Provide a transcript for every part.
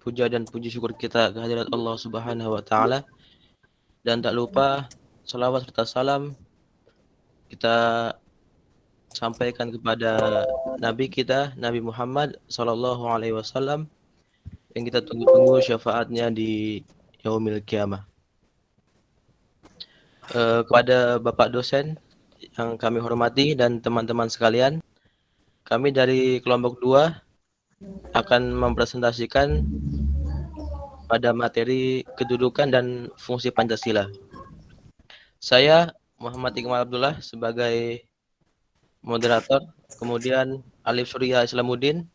puja dan puji syukur kita kehadirat Allah Subhanahu wa taala, dan tak lupa salawat serta salam kita sampaikan kepada Nabi kita, Nabi Muhammad sallallahu alaihi wasallam, yang kita tunggu-tunggu syafaatnya di yaumil kiamah. Kepada Bapak dosen yang kami hormati dan teman-teman sekalian, kami dari kelompok 2 akan mempresentasikan pada materi kedudukan dan fungsi Pancasila. Saya Muhammad Iqbal Abdullah sebagai moderator, kemudian Alif Surya Islamuddin,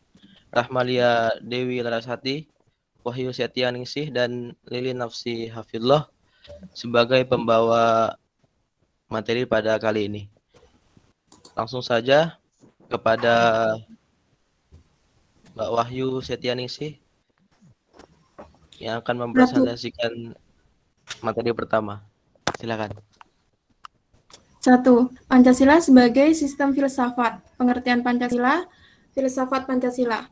Rahmalia Dewi Larasati, Wahyu Setianingsih, dan Lili Nafsi Hafidullah sebagai pembawa materi pada kali ini. Langsung saja kepada Mbak Wahyu Setianingsih yang akan mempresentasikan materi pertama. Silakan. 1. Pancasila sebagai sistem filsafat. Pengertian Pancasila, filsafat Pancasila.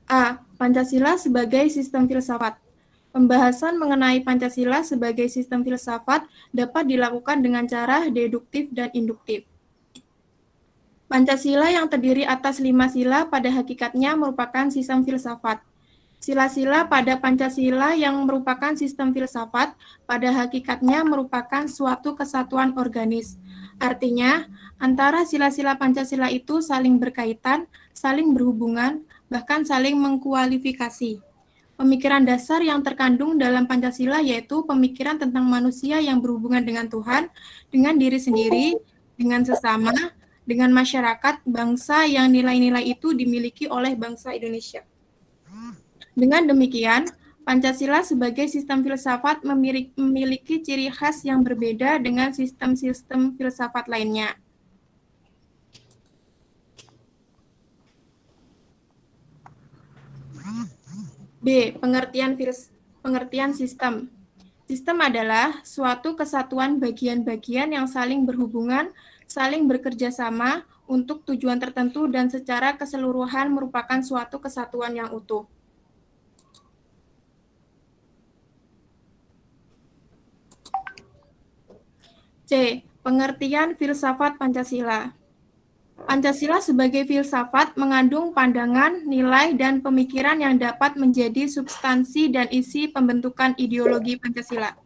A. Pancasila sebagai sistem filsafat. Pembahasan mengenai Pancasila sebagai sistem filsafat dapat dilakukan dengan cara deduktif dan induktif. Pancasila yang terdiri atas 5 sila pada hakikatnya merupakan sistem filsafat. Sila-sila pada Pancasila yang merupakan sistem filsafat pada hakikatnya merupakan suatu kesatuan organis. Artinya, antara sila-sila Pancasila itu saling berkaitan, saling berhubungan, bahkan saling mengkualifikasi. Pemikiran dasar yang terkandung dalam Pancasila yaitu pemikiran tentang manusia yang berhubungan dengan Tuhan, dengan diri sendiri, dengan sesama, dengan masyarakat, bangsa yang nilai-nilai itu dimiliki oleh bangsa Indonesia. Dengan demikian, Pancasila sebagai sistem filsafat memiliki ciri khas yang berbeda dengan sistem-sistem filsafat lainnya. B. Pengertian sistem. Sistem adalah suatu kesatuan bagian-bagian yang saling berhubungan, saling bekerja sama untuk tujuan tertentu dan secara keseluruhan merupakan suatu kesatuan yang utuh. C. Pengertian filsafat Pancasila. Pancasila sebagai filsafat mengandung pandangan, nilai, dan pemikiran yang dapat menjadi substansi dan isi pembentukan ideologi Pancasila.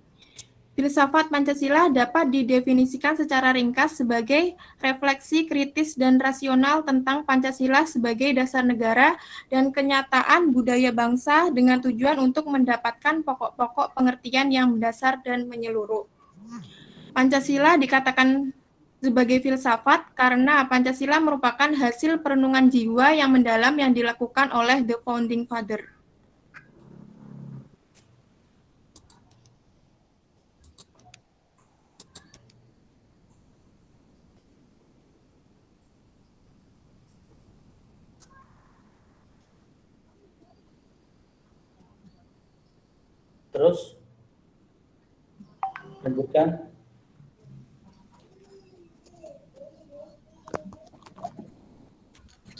Filsafat Pancasila dapat didefinisikan secara ringkas sebagai refleksi kritis dan rasional tentang Pancasila sebagai dasar negara dan kenyataan budaya bangsa dengan tujuan untuk mendapatkan pokok-pokok pengertian yang mendasar dan menyeluruh. Pancasila dikatakan sebagai filsafat karena Pancasila merupakan hasil perenungan jiwa yang mendalam yang dilakukan oleh The Founding Father. Terus lanjutkan.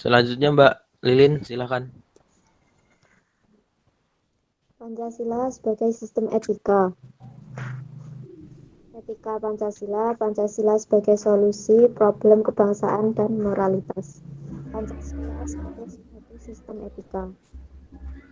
Selanjutnya Mbak Lilin, silakan. Pancasila sebagai sistem etika. Etika Pancasila, Pancasila sebagai solusi problem kebangsaan dan moralitas. Pancasila sebagai suatu sistem etika.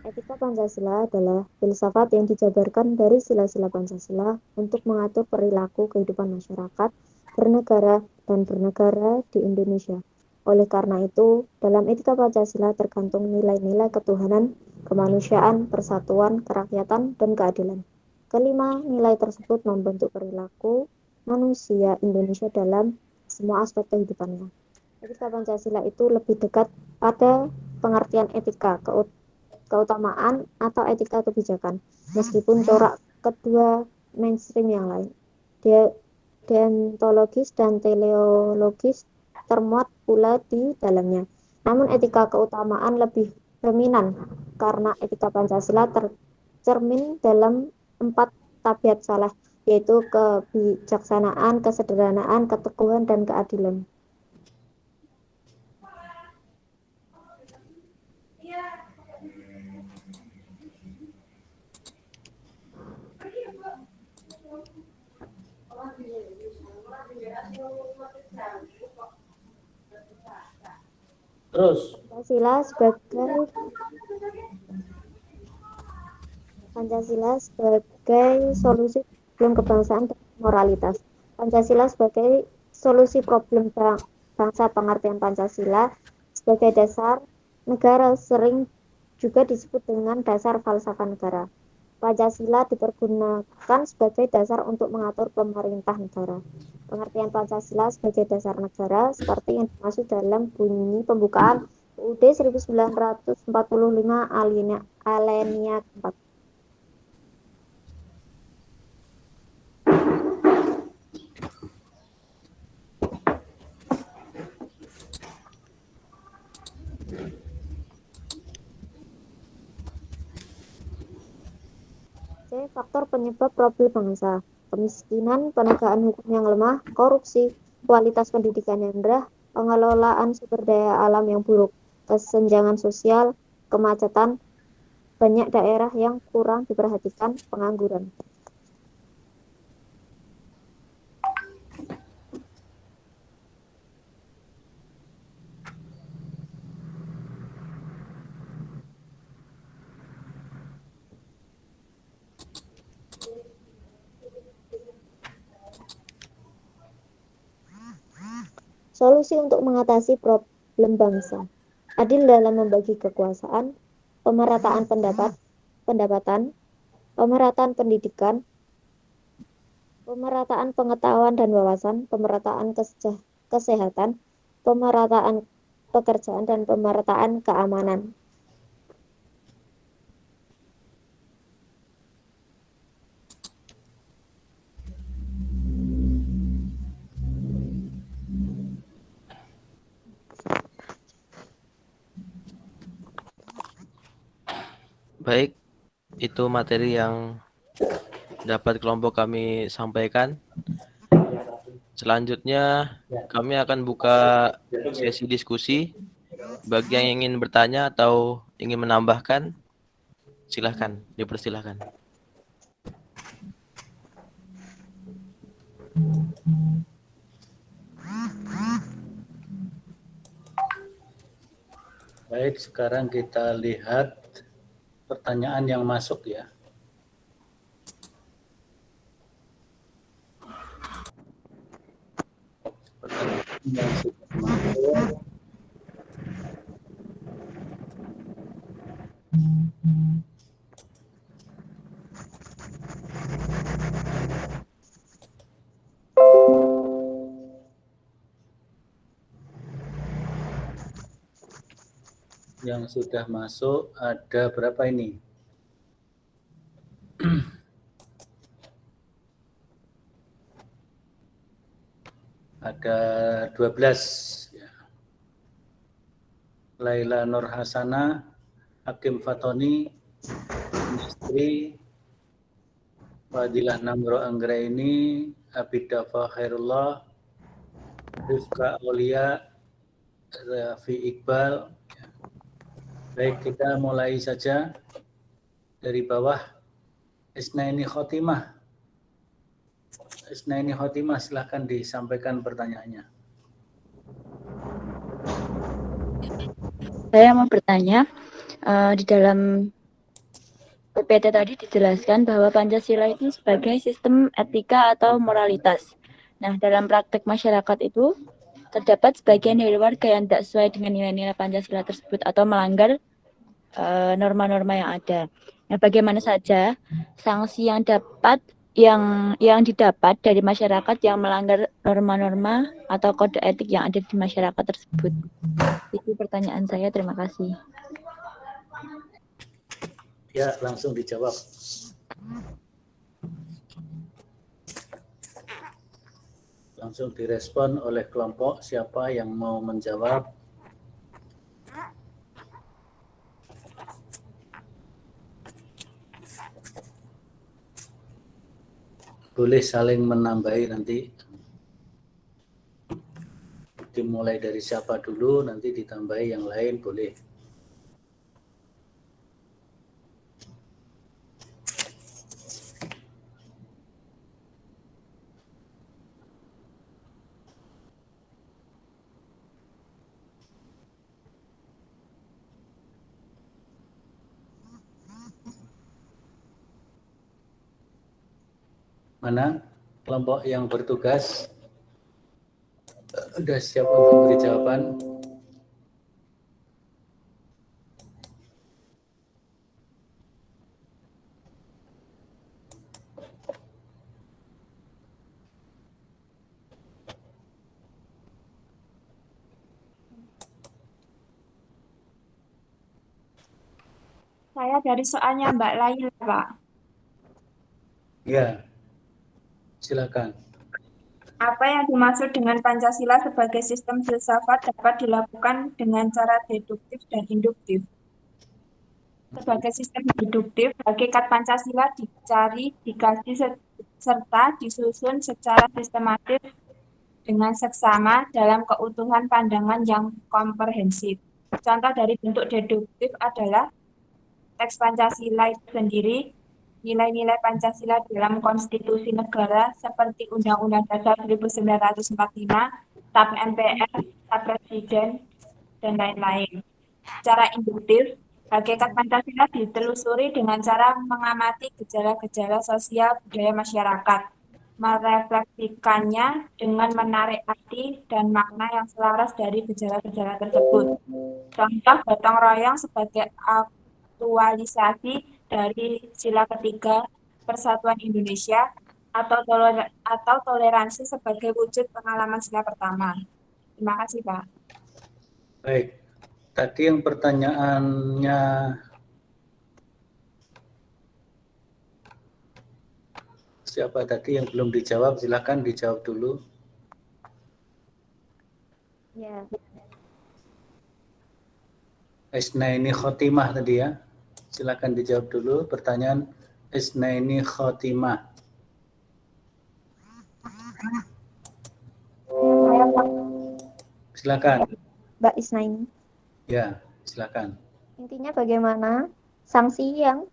Etika Pancasila adalah filsafat yang dijabarkan dari sila-sila Pancasila untuk mengatur perilaku kehidupan masyarakat, bernegara, dan bernegara di Indonesia. Oleh karena itu, dalam etika Pancasila tergantung nilai-nilai ketuhanan, kemanusiaan, persatuan, kerakyatan, dan keadilan. Kelima, nilai tersebut membentuk perilaku manusia Indonesia dalam semua aspek kehidupannya. Etika Pancasila itu lebih dekat pada pengertian etika, keutamaan, atau etika kebijakan, meskipun corak kedua mainstream yang lain, deontologis dan teleologis, termuat pula di dalamnya. Namun etika keutamaan lebih dominan karena etika Pancasila tercermin dalam 4 tabiat saleh, yaitu kebijaksanaan, kesederhanaan, keteguhan, dan keadilan. Terus, Pancasila sebagai solusi problem kebangsaan dan moralitas. Pancasila sebagai solusi problem bangsa, pengertian Pancasila sebagai dasar negara sering juga disebut dengan dasar falsafah negara. Pancasila dipergunakan sebagai dasar untuk mengatur pemerintah negara. Pengertian Pancasila sebagai dasar negara seperti yang dimaksud dalam bunyi pembukaan UUD 1945 alinea 4. C. Faktor penyebab problem bangsa. Kemiskinan, penegakan hukum yang lemah, korupsi, kualitas pendidikan yang rendah, pengelolaan sumber daya alam yang buruk, kesenjangan sosial, kemacetan, banyak daerah yang kurang diperhatikan, pengangguran. Solusi untuk mengatasi problem bangsa. Adil dalam membagi kekuasaan, pemerataan pendapatan, pemerataan pendidikan, pemerataan pengetahuan dan wawasan, pemerataan kesehatan, pemerataan pekerjaan, dan pemerataan keamanan. Baik, itu materi yang dapat kelompok kami sampaikan. Selanjutnya kami akan buka sesi diskusi. Bagi yang ingin bertanya atau ingin menambahkan, silahkan, dipersilahkan. baik, sekarang kita lihat pertanyaan yang masuk ya. Pertanyaan yang sudah masuk. Yang sudah masuk ada berapa ini? Ada 12 ya. Laila Nur Hasana, Hakim Fatoni, Istri, Fadilah Namro Anggraini, Abidafa Khairullah, Rifka Aulia, Rafi Iqbal. Baik, kita mulai saja dari bawah. Isnaini Khotimah. Isnaini Khotimah, silahkan disampaikan pertanyaannya. Saya mau bertanya, di dalam PPT tadi dijelaskan bahwa Pancasila itu sebagai sistem etika atau moralitas. Nah, dalam praktek masyarakat itu terdapat sebagian dari warga yang tidak sesuai dengan nilai-nilai Pancasila tersebut atau melanggar norma-norma yang ada. Nah, bagaimana saja sanksi yang didapat dari masyarakat yang melanggar norma-norma atau kode etik yang ada di masyarakat tersebut? Itu pertanyaan saya. Terima kasih. Ya, langsung dijawab. Langsung direspon oleh kelompok. Siapa yang mau menjawab? Boleh saling menambahi nanti. Dimulai dari siapa dulu, nanti ditambahi yang lain, boleh. Mana kelompok yang bertugas? Sudah siap untuk memberi jawaban? Saya dari soalnya Mbak Laila, Pak. Ya, silakan. Apa yang dimaksud dengan Pancasila sebagai sistem filsafat dapat dilakukan dengan cara deduktif dan induktif. Sebagai sistem deduktif, hakikat Pancasila dicari, dikaji, serta disusun secara sistematis dengan seksama dalam keutuhan pandangan yang komprehensif. Contoh dari bentuk deduktif adalah teks Pancasila itu sendiri, nilai-nilai Pancasila dalam konstitusi negara seperti Undang-Undang Dasar 1945, TAP MPR, TAP Presiden, dan lain-lain. Secara induktif, hakikat Pancasila ditelusuri dengan cara mengamati gejala-gejala sosial budaya masyarakat, merefleksikannya dengan menarik arti dan makna yang selaras dari gejala-gejala tersebut. Contoh gotong royong sebagai aktualisasi dari sila ketiga Persatuan Indonesia atau toleransi sebagai wujud pengalaman sila pertama. Terima kasih, Pak. Baik, tadi yang pertanyaannya siapa tadi yang belum dijawab? Silakan dijawab dulu. Ya, Isnaini Khotimah tadi ya. Silakan dijawab dulu pertanyaan Isnaini Khotimah. Silakan. Mbak Isnaini. Ya, silakan. Intinya bagaimana sanksi yang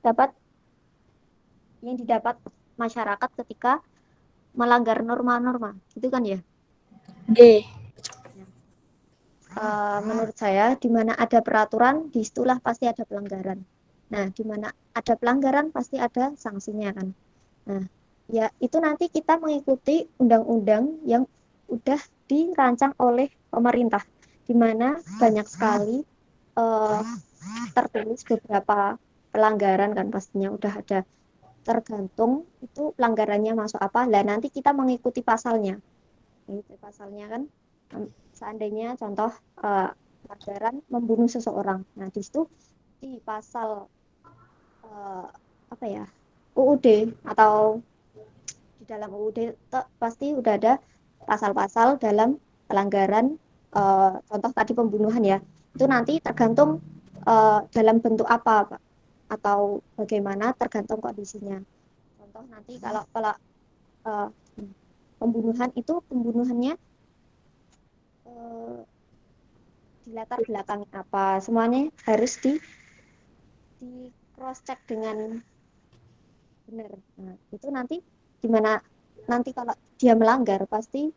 didapat masyarakat ketika melanggar norma-norma, gitu kan ya? D. Menurut saya, di mana ada peraturan, di situlah pasti ada pelanggaran. Nah, di mana ada pelanggaran pasti ada sanksinya kan. Nah, ya itu nanti kita mengikuti undang-undang yang udah dirancang oleh pemerintah, di mana banyak sekali tertulis beberapa pelanggaran kan pastinya udah ada, tergantung itu pelanggarannya masuk apa. Lah nanti kita mengikuti pasalnya. Itu pasalnya kan. Seandainya contoh pelanggaran membunuh seseorang. Nah, di situ di pasal UUD atau di dalam UUD pasti udah ada pasal-pasal dalam pelanggaran contoh tadi pembunuhan ya. Itu nanti tergantung dalam bentuk apa, Pak, atau bagaimana tergantung kondisinya. Contoh nanti kalau pembunuhan itu pembunuhannya di latar belakang apa, semuanya harus di cross check dengan benar. Nah, itu nanti gimana nanti kalau dia melanggar pasti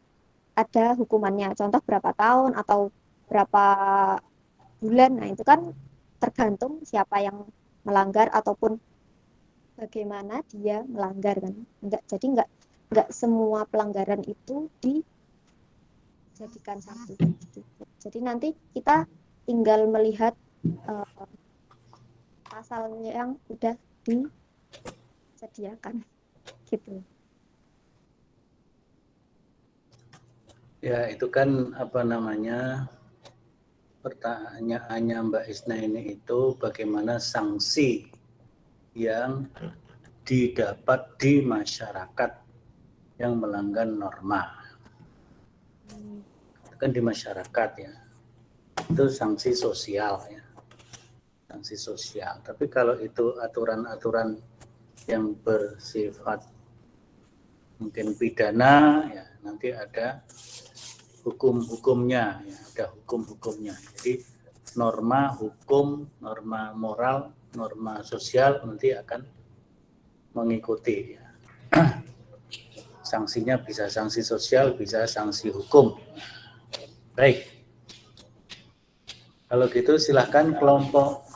ada hukumannya, contoh berapa tahun atau berapa bulan. Nah, itu kan tergantung siapa yang melanggar ataupun bagaimana dia melanggar kan. Enggak semua pelanggaran itu dijadikan satu. Jadi nanti kita tinggal melihat pasal yang sudah disediakan gitu. Ya, itu kan pertanyaannya Mbak Isnaini itu bagaimana sanksi yang didapat di masyarakat yang melanggar norma. Kan di masyarakat ya, itu sanksi sosial ya, sanksi sosial. Tapi kalau itu aturan-aturan yang bersifat mungkin pidana ya, nanti ada hukum-hukumnya ya, ada hukum-hukumnya. Jadi norma hukum, norma moral, norma sosial nanti akan mengikuti ya. Sanksinya bisa sanksi sosial, bisa sanksi hukum. Baik, kalau gitu silahkan kelompok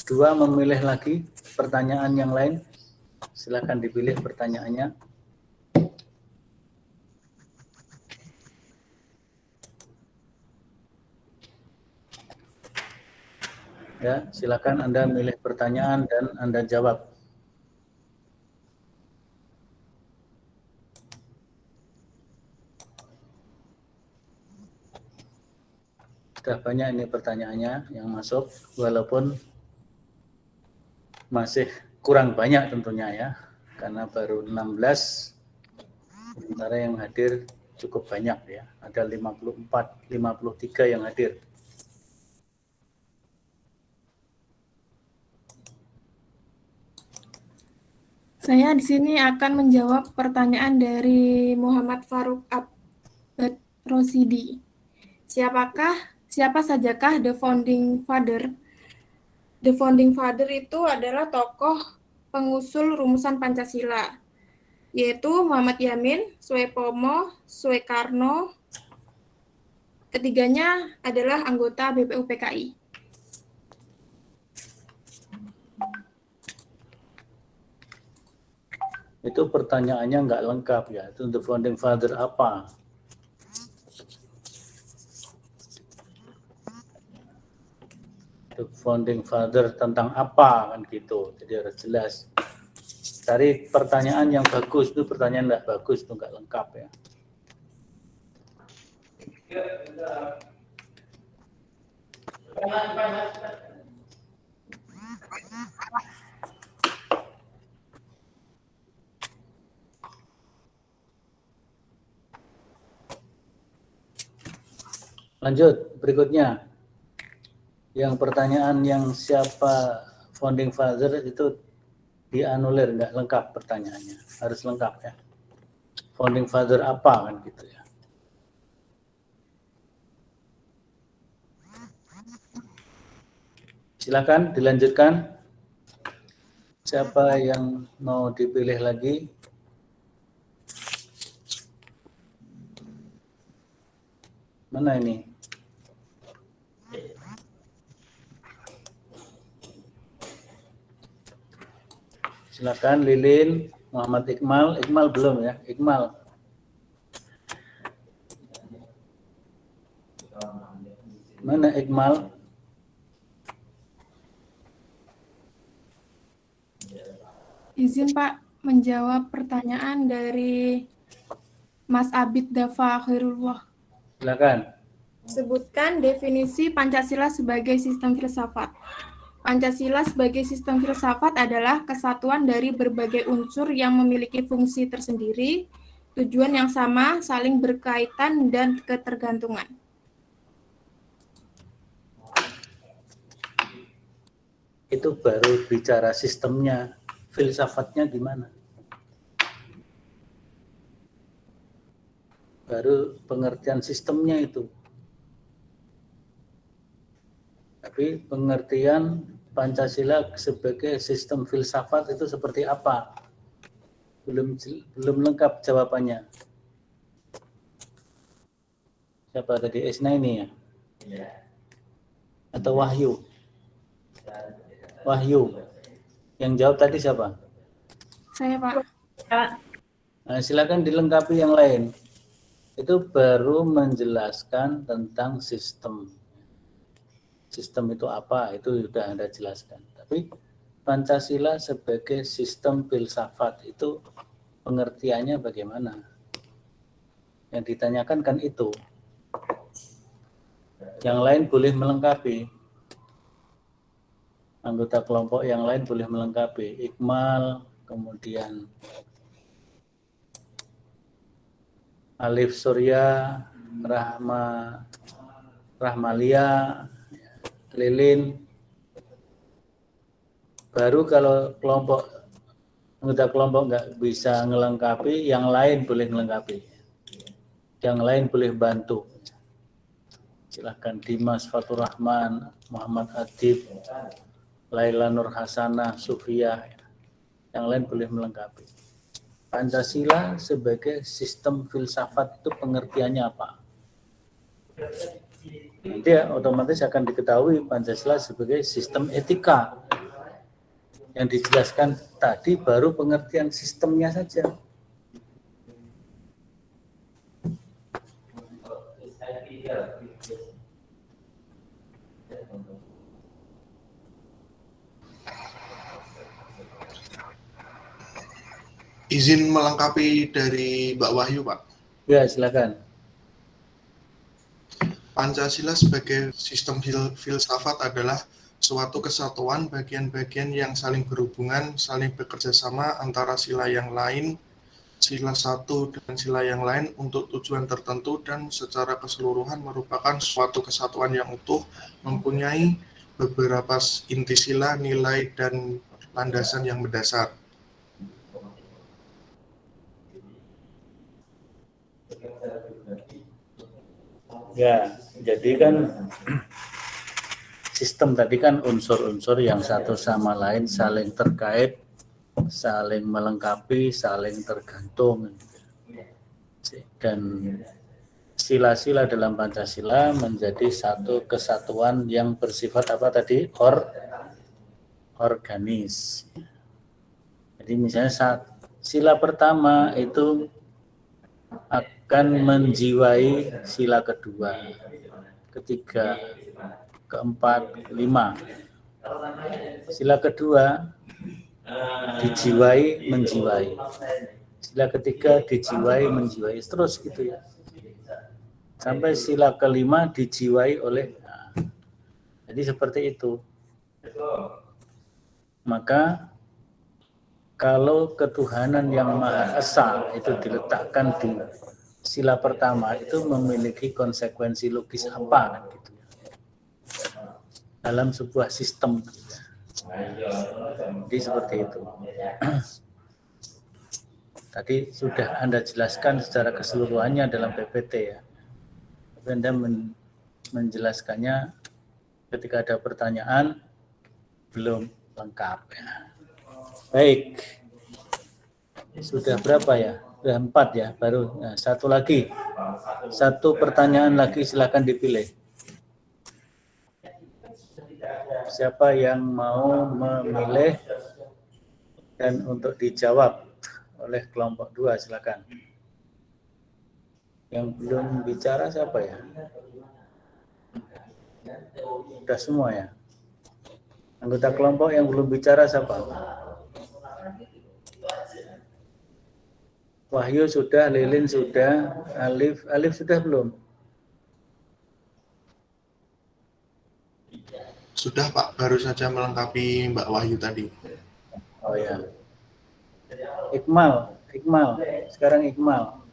2 memilih lagi pertanyaan yang lain. Silahkan dipilih pertanyaannya. Ya, silakan Anda milih pertanyaan dan Anda jawab. Sudah banyak ini pertanyaannya yang masuk, walaupun masih kurang banyak tentunya ya, karena baru 16, sementara yang hadir cukup banyak ya, ada 54, 53 yang hadir. Saya di sini akan menjawab pertanyaan dari Muhammad Faruk Abad Rosidi. Siapa sajakah the founding father? The founding father itu adalah tokoh pengusul rumusan Pancasila, yaitu Muhammad Yamin, Soepomo, Soekarno. Ketiganya adalah anggota BPUPKI. Itu pertanyaannya nggak lengkap ya, itu the founding father apa? The founding father tentang apa kan gitu, jadi harus jelas. Cari pertanyaan yang bagus, itu pertanyaan nggak bagus, itu nggak lengkap ya. Lanjut, berikutnya. Yang pertanyaan yang siapa founding father itu dianulir, nggak lengkap pertanyaannya. Harus lengkap ya. Founding father apa kan gitu ya. Silakan dilanjutkan. Siapa yang mau dipilih lagi? Mana ini? Silakan Lilin, Muhammad Iqmal. Iqmal belum ya? Iqmal. Mana Iqmal? Izin Pak menjawab pertanyaan dari Mas Abid Dafa Khairullah. Silakan. Sebutkan definisi Pancasila sebagai sistem filsafat. Pancasila sebagai sistem filsafat adalah kesatuan dari berbagai unsur yang memiliki fungsi tersendiri, tujuan yang sama, saling berkaitan, dan ketergantungan. Itu baru bicara sistemnya, filsafatnya gimana? Baru pengertian sistemnya itu. Tapi pengertian Pancasila sebagai sistem filsafat itu seperti apa? Belum lengkap jawabannya. Siapa tadi? Esna ini ya? Atau Wahyu? Wahyu. Yang jawab tadi siapa? Saya Pak. Nah, silakan dilengkapi yang lain. Itu baru menjelaskan tentang sistem. Sistem itu apa? Itu sudah Anda jelaskan. Tapi Pancasila sebagai sistem filsafat itu pengertiannya bagaimana? Yang ditanyakan kan itu. Yang lain boleh melengkapi. Anggota kelompok yang lain boleh melengkapi. Iqmal, kemudian Alif Surya, Rahmalia, Lilin. Baru kalau anggota kelompok nggak bisa melengkapi, yang lain boleh melengkapi. Yang lain boleh bantu. Silahkan Dimas Fatur Rahman, Muhammad Adib, Laila Nur Hasanah, Sufia. Yang lain boleh melengkapi. Pancasila sebagai sistem filsafat itu pengertiannya apa? Nanti ya, otomatis akan diketahui Pancasila sebagai sistem etika. Yang dijelaskan tadi baru pengertian sistemnya saja. Izin melengkapi dari Mbak Wahyu, Pak. Ya, silakan. Pancasila sebagai sistem filsafat adalah suatu kesatuan bagian-bagian yang saling berhubungan, saling bekerja sama antara sila yang lain, sila satu dengan sila yang lain untuk tujuan tertentu dan secara keseluruhan merupakan suatu kesatuan yang utuh, mempunyai beberapa inti sila, nilai, dan landasan yang mendasar. Ya, jadi kan sistem tadi kan unsur-unsur yang satu sama lain saling terkait, saling melengkapi, saling tergantung. Dan sila-sila dalam Pancasila menjadi satu kesatuan yang bersifat apa tadi? Organis. Jadi misalnya sila pertama itu akan menjiwai sila kedua, ketiga, keempat, kelima. Sila kedua dijiwai, menjiwai. Sila ketiga dijiwai, menjiwai, terus gitu ya. Sampai sila kelima dijiwai oleh. Jadi seperti itu. Maka kalau ketuhanan yang Maha Esa itu diletakkan di sila pertama, itu memiliki konsekuensi logis apa gitu ya, dalam sebuah sistem. Jadi seperti itu. Tadi sudah Anda jelaskan secara keseluruhannya dalam PPT ya. Tapi Anda menjelaskannya ketika ada pertanyaan belum lengkap ya. Baik, sudah berapa ya? Sudah 4 ya, baru satu lagi. Satu pertanyaan lagi, silakan dipilih. Siapa yang mau memilih dan untuk dijawab oleh kelompok 2, silakan. Yang belum bicara siapa ya? Sudah semua ya? Anggota kelompok yang belum bicara siapa? Wahyu sudah, Lilin sudah, Alif sudah belum? Sudah, Pak, baru saja melengkapi Mbak Wahyu tadi. Oh ya. Iqmal, sekarang Iqmal.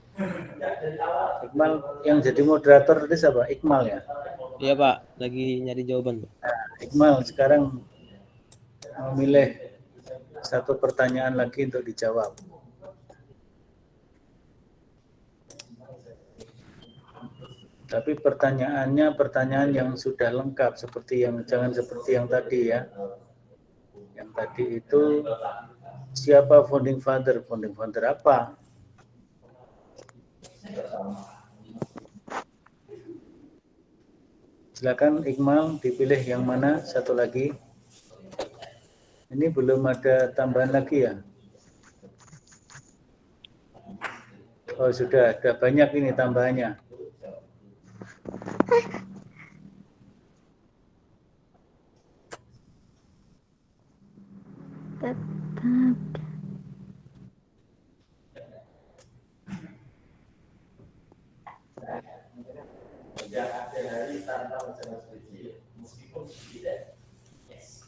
Iqmal yang jadi moderator tadi siapa? Iqmal ya? Iya, Pak, lagi nyari jawaban, Pak. Nah, Iqmal sekarang memilih satu pertanyaan lagi untuk dijawab. Tapi pertanyaannya pertanyaan yang sudah lengkap, seperti yang jangan seperti yang tadi ya. Yang tadi itu siapa founding father? Founding father apa? Silakan Iqmal dipilih yang mana satu lagi. Ini belum ada tambahan lagi ya? Oh sudah, ada banyak ini tambahannya.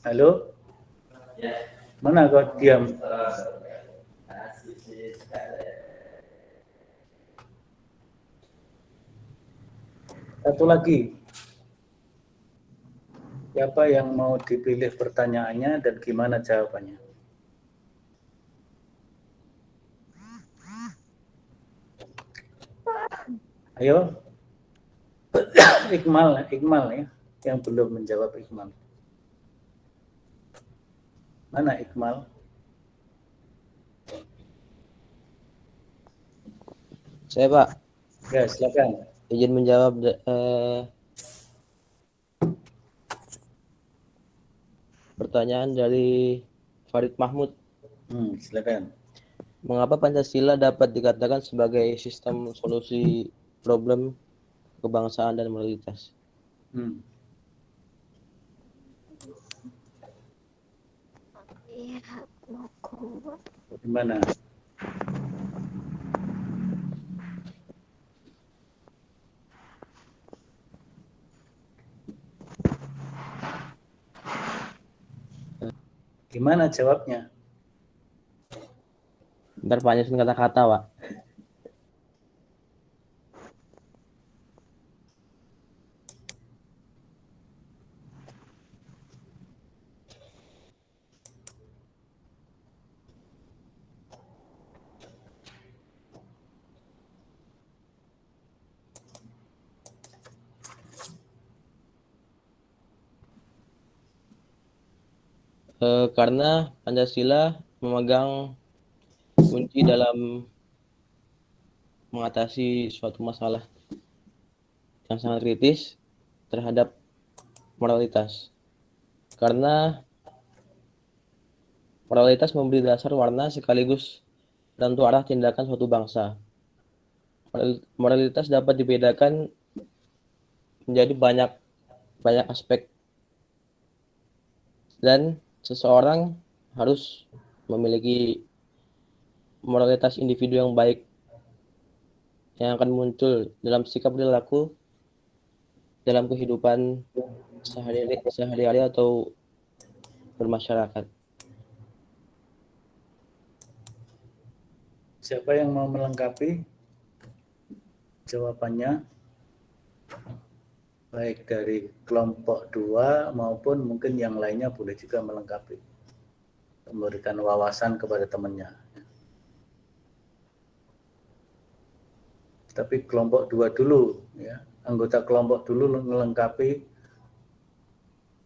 Halo? Mana kau diam? Satu lagi. Siapa yang mau dipilih pertanyaannya dan gimana jawabannya? Ayo. Iqmal ya, yang belum menjawab Iqmal. Mana Iqmal? Saya, Pak. Ya, silakan. Izin menjawab pertanyaan dari Farid Mahmud. Silakan. Mengapa Pancasila dapat dikatakan sebagai sistem solusi problem kebangsaan dan moralitas? Gimana? gimana jawabnya? Ntar Pak nyusun kata-kata, Pak. Karena Pancasila memegang kunci dalam mengatasi suatu masalah yang sangat kritis terhadap moralitas. Karena moralitas memberi dasar warna sekaligus penentu arah tindakan suatu bangsa. Moralitas dapat dibedakan menjadi banyak aspek, dan seseorang harus memiliki moralitas individu yang baik yang akan muncul dalam sikap perilaku dalam kehidupan sehari-hari atau bermasyarakat. Siapa yang mau melengkapi jawabannya? Baik dari kelompok 2 maupun mungkin yang lainnya boleh juga melengkapi, memberikan wawasan kepada temannya. Tapi kelompok 2 dulu, ya, anggota kelompok dulu melengkapi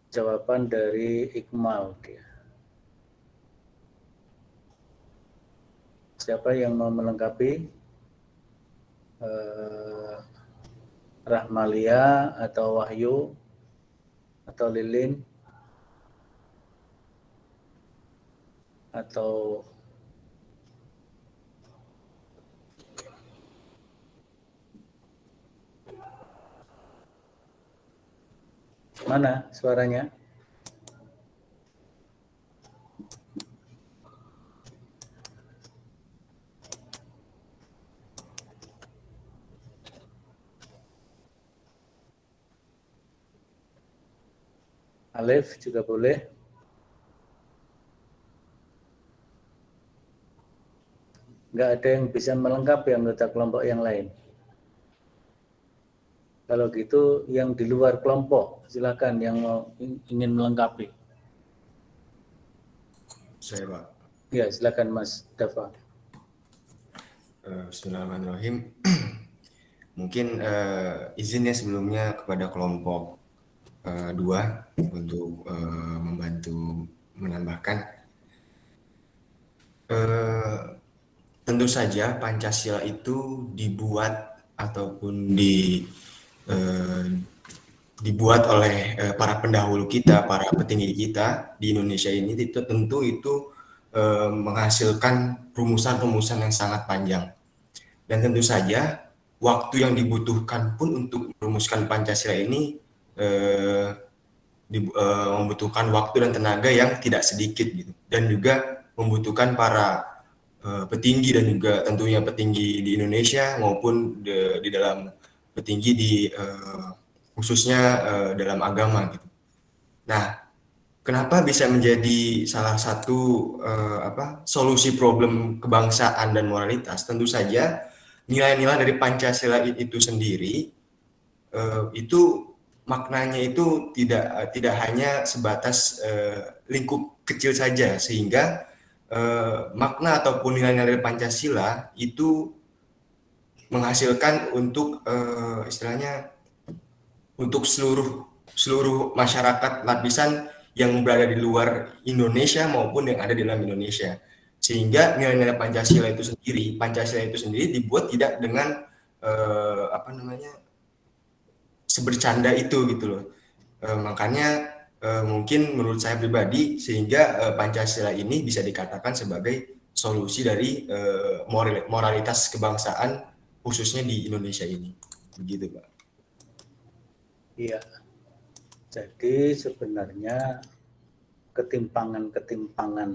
jawaban dari Iqmal. Dia. Siapa yang mau melengkapi? Rahmalia atau Wahyu atau Lilin atau mana suaranya? Alif juga boleh. Nggak ada yang bisa melengkapi anggota kelompok yang lain. Kalau gitu yang di luar kelompok, silakan yang mau ingin melengkapi. Saya, Pak. Ya, silakan Mas Dafa. Bismillahirrahmanirrahim. Mungkin izinnya sebelumnya kepada kelompok 2 untuk membantu menambahkan. Tentu saja Pancasila itu dibuat ataupun dibuat oleh para pendahulu kita, para petinggi kita di Indonesia ini, itu tentu itu menghasilkan rumusan-rumusan yang sangat panjang. Dan tentu saja waktu yang dibutuhkan pun untuk merumuskan Pancasila ini membutuhkan waktu dan tenaga yang tidak sedikit gitu, dan juga membutuhkan para petinggi dan juga tentunya petinggi di Indonesia maupun di dalam petinggi di khususnya dalam agama gitu. Nah, kenapa bisa menjadi salah satu solusi problem kebangsaan dan moralitas? Tentu saja nilai-nilai dari Pancasila itu sendiri itu maknanya itu tidak hanya sebatas lingkup kecil saja, sehingga makna ataupun nilai-nilai dari Pancasila itu menghasilkan untuk istilahnya untuk seluruh masyarakat lapisan yang berada di luar Indonesia maupun yang ada di dalam Indonesia, sehingga nilai-nilai Pancasila itu sendiri dibuat tidak dengan sebercanda itu gitu loh. Makanya mungkin menurut saya pribadi, sehingga Pancasila ini bisa dikatakan sebagai solusi dari moralitas kebangsaan khususnya di Indonesia ini. Begitu, Pak. Iya. Jadi sebenarnya ketimpangan-ketimpangan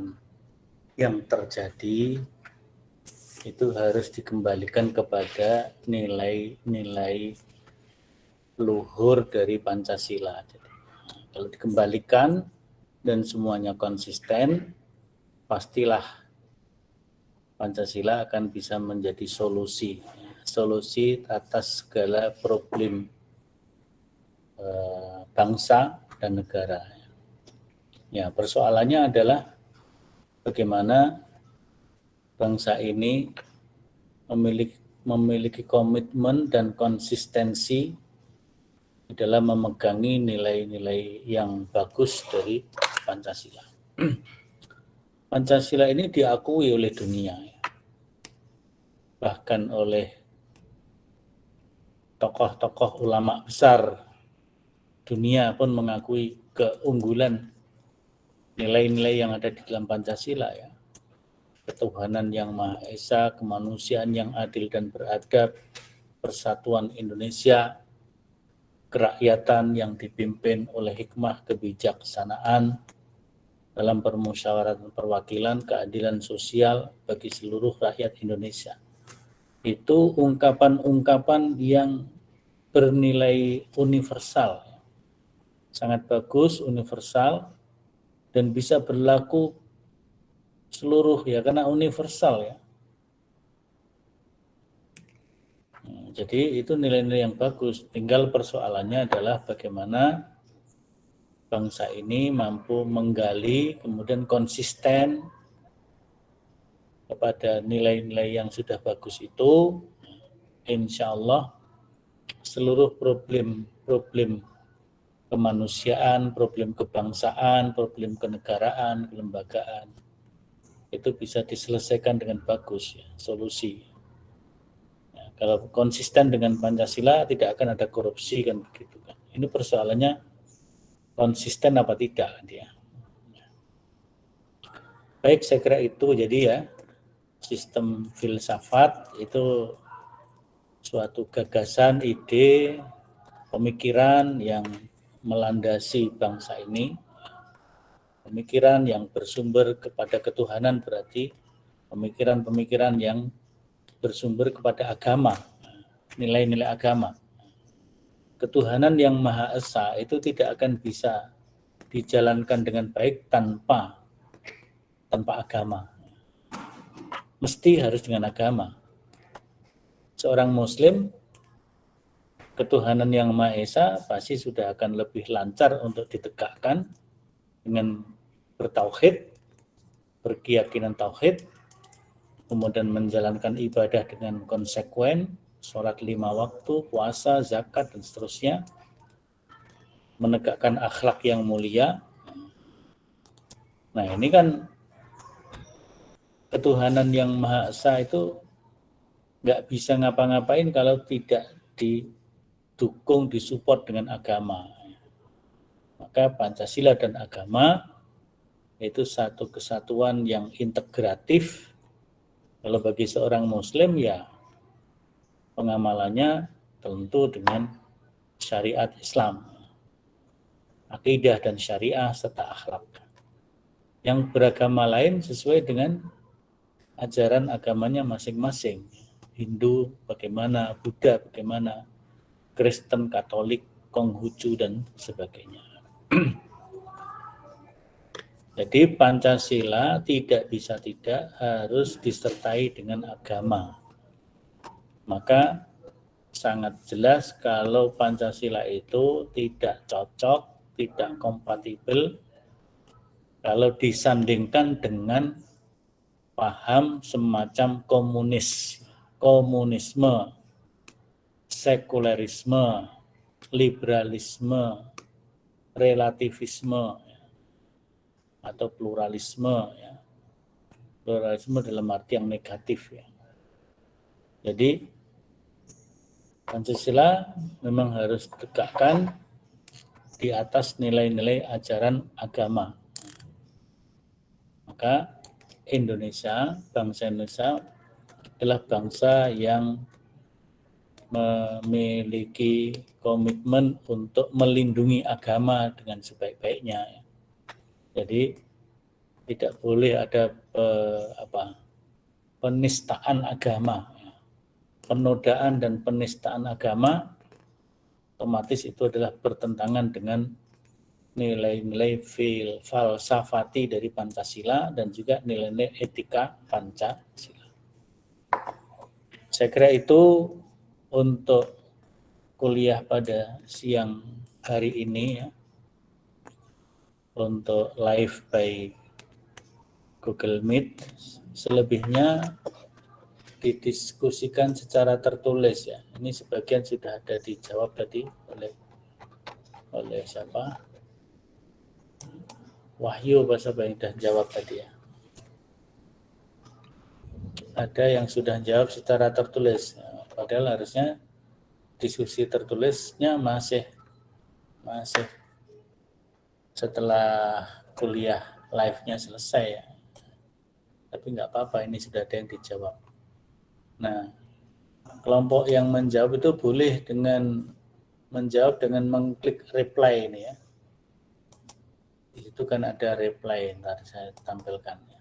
yang terjadi itu harus dikembalikan kepada nilai-nilai luhur dari Pancasila. Jadi, kalau dikembalikan, dan semuanya konsisten, pastilah Pancasila akan bisa menjadi solusi atas segala problem bangsa dan negara. Ya, persoalannya adalah bagaimana bangsa ini memiliki komitmen dan konsistensi di dalam memegangi nilai-nilai yang bagus dari Pancasila. Pancasila ini diakui oleh dunia, bahkan oleh tokoh-tokoh ulama besar dunia pun mengakui keunggulan nilai-nilai yang ada di dalam Pancasila, ya. Ketuhanan yang Maha Esa, kemanusiaan yang adil dan beradab, persatuan Indonesia, kerakyatan yang dipimpin oleh hikmah kebijaksanaan dalam permusyawaratan perwakilan, keadilan sosial bagi seluruh rakyat Indonesia. Itu ungkapan-ungkapan yang bernilai universal, sangat bagus, universal, dan bisa berlaku seluruh, ya, karena universal, ya. Jadi itu nilai-nilai yang bagus. Tinggal persoalannya adalah bagaimana bangsa ini mampu menggali, kemudian konsisten kepada nilai-nilai yang sudah bagus itu. Insya Allah seluruh problem kemanusiaan, problem kebangsaan, problem kenegaraan, kelembagaan itu bisa diselesaikan dengan bagus, ya, solusi. Ya, kalau konsisten dengan Pancasila tidak akan ada korupsi, kan begitu kan. Ini persoalannya konsisten apa tidak dia. Baik, saya kira itu. Jadi ya, sistem filsafat itu suatu gagasan, ide, pemikiran yang melandasi bangsa ini. Pemikiran yang bersumber kepada ketuhanan, berarti pemikiran-pemikiran yang bersumber kepada agama, nilai-nilai agama. Ketuhanan yang Maha Esa itu tidak akan bisa dijalankan dengan baik tanpa agama. Mesti harus dengan agama. Seorang Muslim, ketuhanan yang Maha Esa pasti sudah akan lebih lancar untuk ditegakkan dengan bertauhid, berkeyakinan tauhid, kemudian menjalankan ibadah dengan konsekuen, sholat 5 waktu, puasa, zakat, dan seterusnya, menegakkan akhlak yang mulia. Nah, ini kan ketuhanan yang Maha Esa itu nggak bisa ngapa-ngapain kalau tidak didukung, disupport dengan agama. Maka Pancasila dan agama itu satu kesatuan yang integratif. Kalau bagi seorang Muslim, ya pengamalannya tentu dengan syariat Islam, akidah dan syariah serta akhlak. Yang beragama lain sesuai dengan ajaran agamanya masing-masing. Hindu bagaimana, Buddha bagaimana, Kristen, Katolik, Konghucu, dan sebagainya. Jadi Pancasila tidak bisa tidak harus disertai dengan agama. Maka sangat jelas kalau Pancasila itu tidak cocok, tidak kompatibel kalau disandingkan dengan paham semacam komunisme, sekulerisme, liberalisme, relativisme, atau pluralisme, ya. Pluralisme dalam arti yang negatif, ya. Jadi Pancasila memang harus ditegakkan di atas nilai-nilai ajaran agama. Maka Indonesia, bangsa Indonesia adalah bangsa yang memiliki komitmen untuk melindungi agama dengan sebaik-baiknya, ya. Jadi tidak boleh ada penistaan agama, ya. Penodaan dan penistaan agama otomatis itu adalah bertentangan dengan nilai-nilai falsafati dari Pancasila dan juga nilai-nilai etika Pancasila. Saya kira itu untuk kuliah pada siang hari ini ya. Untuk live by Google Meet. Selebihnya didiskusikan secara tertulis ya. Ini sebagian sudah ada dijawab tadi oleh siapa? Wahyu bahasa yang sudah jawab tadi ya. Ada yang sudah jawab secara tertulis. Ya, padahal harusnya diskusi tertulisnya masih setelah kuliah live-nya selesai ya. Tapi nggak apa-apa, ini sudah ada yang dijawab. Nah, kelompok yang menjawab itu boleh dengan menjawab dengan mengklik reply ini ya. Di situ kan ada reply, ntar saya tampilkan ya.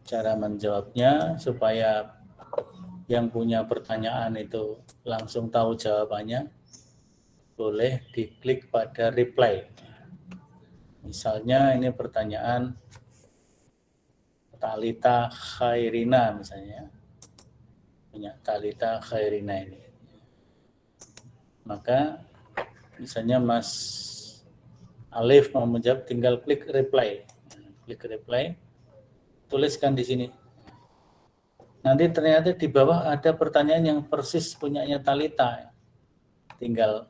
Cara menjawabnya supaya yang punya pertanyaan itu langsung tahu jawabannya, boleh diklik pada reply. Misalnya ini pertanyaan Talita Khairina misalnya. Punya Talita Khairina ini. Maka misalnya Mas Alif mau menjawab, tinggal klik reply. Klik reply, tuliskan di sini. Nanti ternyata di bawah ada pertanyaan yang persis punyanya Talita. Tinggal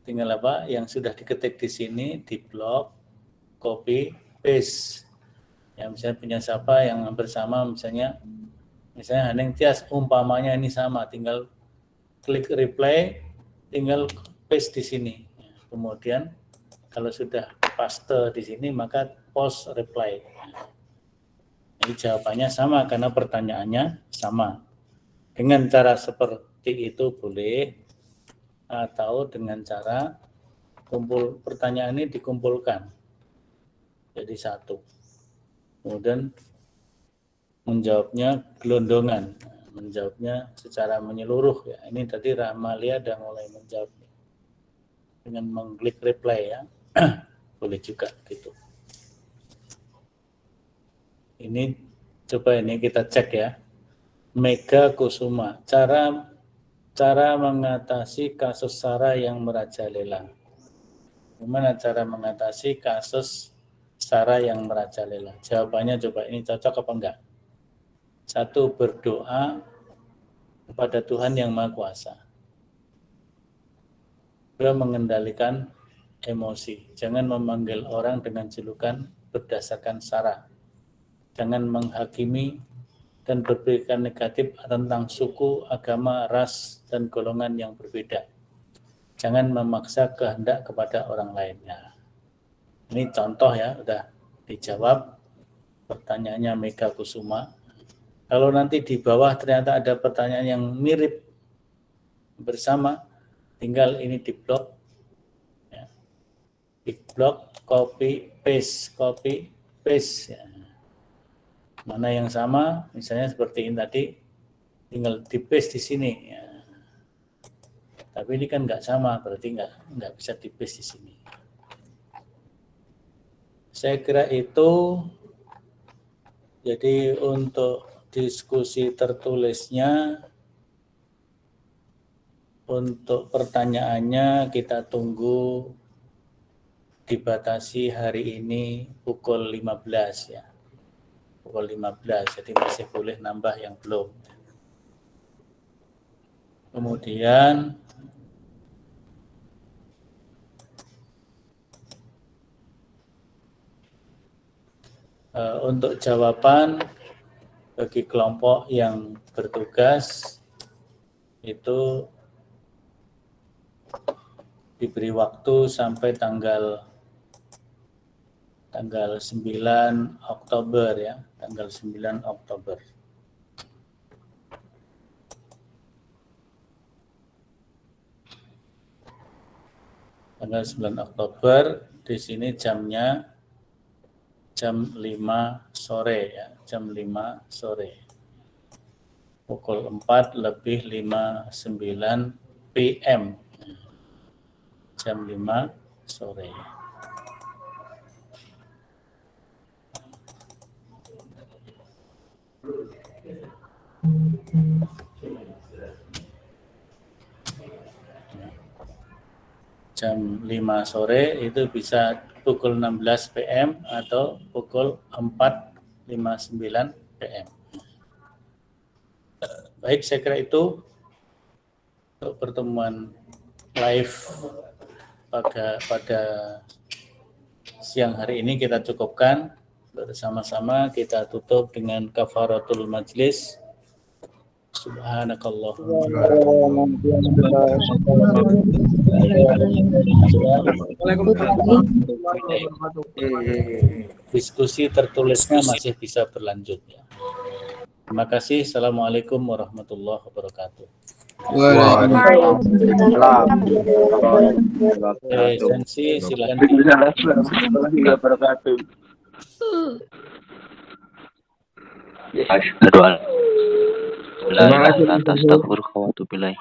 apa yang sudah diketik di sini, di blog, copy, paste. Ya, misalnya punya siapa yang bersama, misalnya Haning Tias, umpamanya ini sama, tinggal klik reply, tinggal paste di sini. Kemudian kalau sudah paste di sini, maka post reply. Jadi jawabannya sama karena pertanyaannya sama. Dengan cara seperti itu boleh, atau dengan cara pertanyaan ini dikumpulkan jadi satu. Kemudian menjawabnya gelondongan, menjawabnya secara menyeluruh ya. Ini tadi Rahmalia udah mulai menjawab dengan mengklik reply ya. Boleh juga gitu. Ini coba ini kita cek ya. Mega Kusuma, cara mengatasi kasus SARA yang merajalela. Gimana cara mengatasi kasus SARA yang merajalela? Jawabannya coba ini cocok apa enggak? 1, berdoa kepada Tuhan yang Maha Kuasa. 2, mengendalikan emosi. Jangan memanggil orang dengan julukan berdasarkan SARA. Jangan menghakimi dan berpikiran negatif tentang suku, agama, ras, dan golongan yang berbeda. Jangan memaksa kehendak kepada orang lainnya. Ini contoh ya, udah dijawab pertanyaannya Mega Kusuma. Kalau nanti di bawah ternyata ada pertanyaan yang mirip bersama, tinggal ini di blok, ya. Di blok, copy, paste. Ya. Mana yang sama, misalnya seperti ini tadi, tinggal di paste di sini. Ya. Tapi ini kan nggak sama, berarti nggak bisa di paste di sini. Saya kira itu, jadi untuk diskusi tertulisnya, untuk pertanyaannya kita tunggu dibatasi hari ini pukul 15 ya. Pukul 15, jadi masih boleh nambah yang belum. Kemudian untuk jawaban bagi kelompok yang bertugas itu diberi waktu sampai tanggal 9 Oktober ya, tanggal 9 Oktober. Tanggal 9 Oktober, di sini jamnya jam 5 sore ya, jam 5 sore. Pukul 4 lebih 59 PM. Jam 5 sore. Jam 5 sore itu bisa pukul 16 PM atau pukul 4.59 PM. Baik, saya kira itu untuk pertemuan live pada siang hari ini kita cukupkan. Bersama-sama kita tutup dengan kafaratul majlis. Diskusi tertulisnya masih bisa berlanjut ya. Terima kasih. Assalamualaikum warahmatullahi wabarakatuh. Sensi silakan. Asyhadu an la ilaha illallah, astaghfiruka wa atubu ilaih.